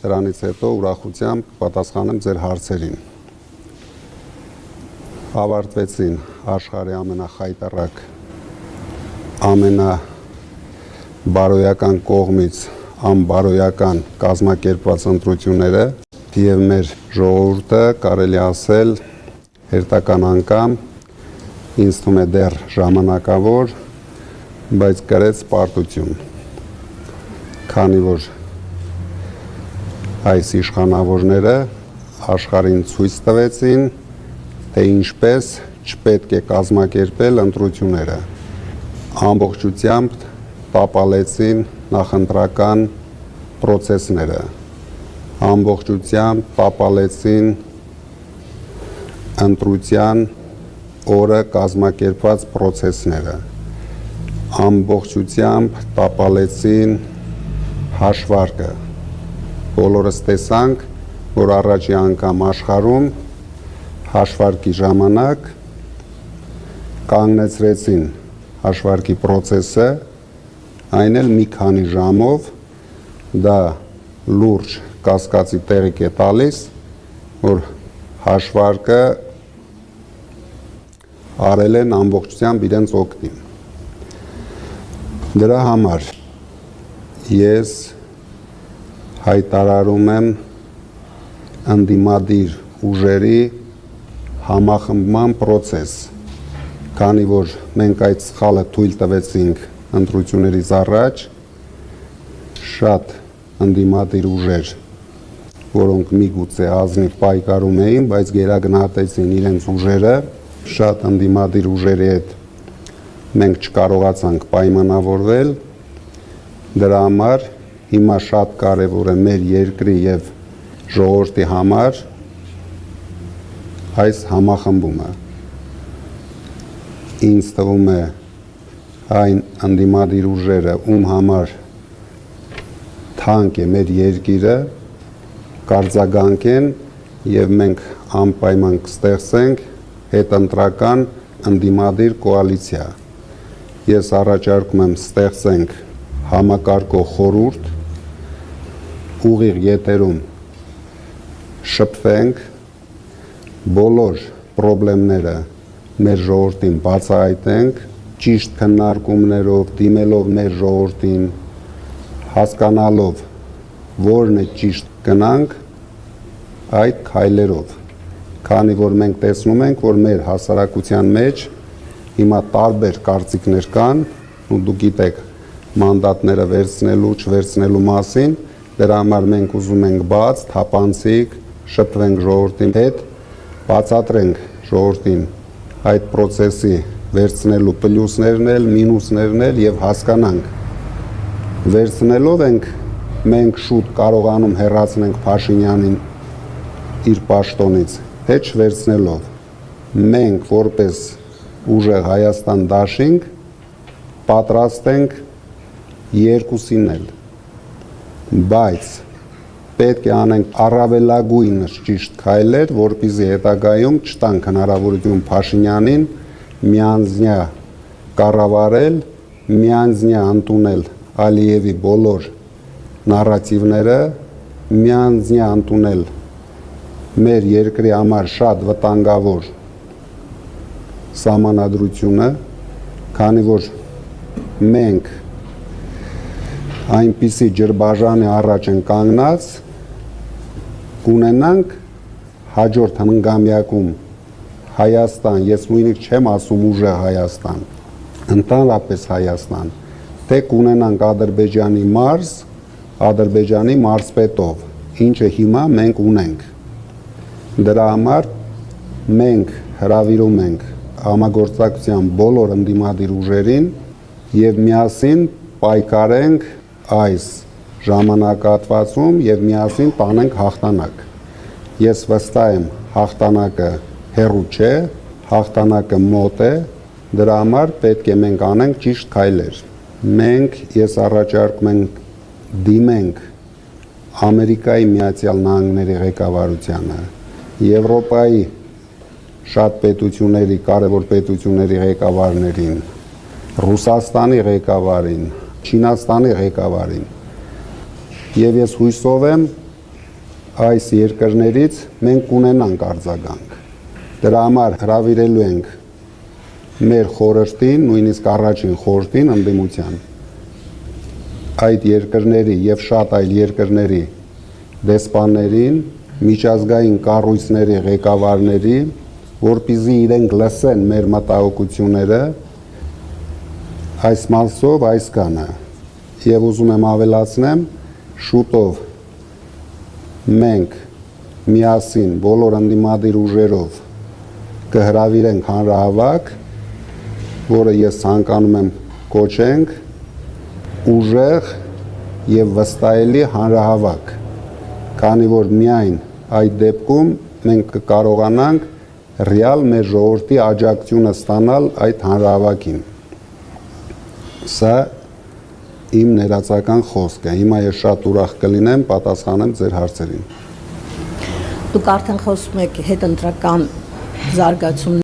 դրանից հետո ուրախությամբ պատասխանեմ ձեր հարցերին։ Ավարտվեցին աշխարհի ամենախայտառակ, ամենաբարոյական կողմից անբարոյական կազմակերպված ընտրությունները, եւ մեր ժողովուրդը կարելի ասել հերթական անգամ ինձ թվում է դեռ ժամանակավոր, բայց կրեց պարտություն, քանի որ այս իշխանավորները աշխարհին ցույց տվեցին, թե ինչպես չպետք է կազմակերպել ընտրությունները, ամբողջությամբ տապալեցին նախընտրական պրոցեսները, ամբողջությամբ տապալեցին ընտրության օրը կազմակերպված պրոցեսները, ամբողջությամբ տապալեցին հաշվարկը։ Բոլորս տեսանք, որ առաջի անգամ աշխարհում հաշվարկի ժամանակ կանգնեցրեցին հաշվարկի պրոցեսը, այն էլ մի քանի ժամով, դա լուրջ կասկածի տեղիք է տալիս, որ հաշվարկը արել են ամբողջությամբ իրենց օգտին։ Դրա համար ես հայտարարում եմ ընդդիմադիր ուժերի համախմբման պրոցես, քանի որ մենք այդ սխալը թույլ տվեցինք ընտրություններից առաջ, շատ ընդդիմադիր ուժեր, որոնք միգուցե ազնիվ պայքարում էին, բայց գերագնահատեցին իրենց ուժերը, շատ ընդդիմադիր ուժերի հետ մենք չկարողացանք պայմանավորվել, դրա համար հիմա շատ կարևոր է մեր երկրի եւ ժողովրդի համար այս համախմբումը։ Ինձ թվում է այն ընդդիմադիր ուժերը, ում համար թանկ է մեր երկիրը, կարձագանքեն եւ մենք անպայման կստեղծենք հետընտրական ընդդիմադիր կոալիցիա։ Ես առաջարկում եմ ստեղծենք համակարգող խորհուրդ, ուղիղ եթերում շփվենք, բոլոր խնդիրները մեր ժողովրդին բացահայտենք, ճիշտ քննարկումներով, դիմելով մեր ժողովրդին, հասկանալով որն է ճիշտ գնանք այդ քայլերով, քանի որ մենք տեսնում ենք, որ մեր հասարակության մեջ հիմա տարբեր կարծիքներ կան, ու դուք գիտեք մանդատները վերցնելու, չվերցնելու մասին, դրա համար մենք ուզում ենք բաց, թափանցիկ, շփվենք ժողովրդի հետ, բացատրենք ժողովրդին այդ պրոցեսի վերցնելու պլյուսներն էլ, մինուսներն էլ եւ հասկանանք, վերցնելով ենք մենք շուտ կարողանում հեռացնենք Փաշինյանին իր պաշտոնից, թե չվերցնելով, մենք որպես ուժեղ Հայաստան դաշինք պատրաստ ենք երկուսին էլ, բայց պետք է անենք առավելագույնս ճիշտ քայլեր, որպեսզի հետագայում չտանք հնարավորություն Փաշինյանին միանձնյա կառավարել, միանձնյա ընդունել Ալիևի բոլոր նարատիվները, միանձնյա ընդունել մեր երկրի համար շատ վտանգավոր սահմանադրությունը, քանի որ մենք այնպիսի ջրբաժանի առաջ են կանգնած, ունենանք հաջորդ հնգամյակում Հայաստան, ես նույնիսկ չեմ ասում ուժեղ Հայաստան, ընդհանրապես Հայաստան, թե կունենանք Ադրբեջանի մարզ, Ադրբեջանի մարզպետով, ինչը հիմա մենք ունենք։ Դրա համար մենք հրավիրում ենք համագործակցության բոլոր ընդդիմադիր ուժերին եւ միասին պայքարենք այս ժամանակահատվածում եւ միասին տանենք հաղթանակ։ Ես վստահ եմ հաղթանակը հեռու չէ, հաղթանակը մոտ է, դրա համար պետք է մենք անենք ճիշտ քայլեր։ Մենք ես առաջարկում ենք դիմենք Ամերիկայի Միացյալ Նահանգների ղեկավարությանը, Եվրոպայի շատ պետությունների, կարևոր պետությունների ղեկավարներին, Ռուսաստանի ղեկավարին, Չինաստանի ղեկավարին։ Եվ ես հույսով եմ, այս երկրներից մենք կունենանք արձագանք։ Դրա համար հրավիրելու ենք մեր խորհրդին, նույնիսկ առաջին խորհրդին ընդդիմության այդ երկրների եւ շատ այլ երկրների դեսպաններին, միջազգային կառույցների ղեկավարների, որպեսզի իրենք լսեն մեր մտահոգությունները, այս մասով այսքանը։ Եվ ուզում եմ ավելացնեմ, շուտով մենք միասին բոլոր ընդդիմադիր ուժերով կհրավիրենք հանրահավաք, որը ես ցանկանում եմ կոչենք ուժեղ եւ վստահելի հանրահավաք, քանի որ միայն այդ դեպքում մենք կկարողանանք ռեալ մեր ժողովրդի աջակցությունը ստանալ այդ հանրահավաքին։ Սա իմ ներածական խոսքը։ Հիմա ես շատ ուրախ կլինեմ պատասխանեմ ձեր հարցերին։ Դուք արդեն խոսում եք հետընտրական զարգացում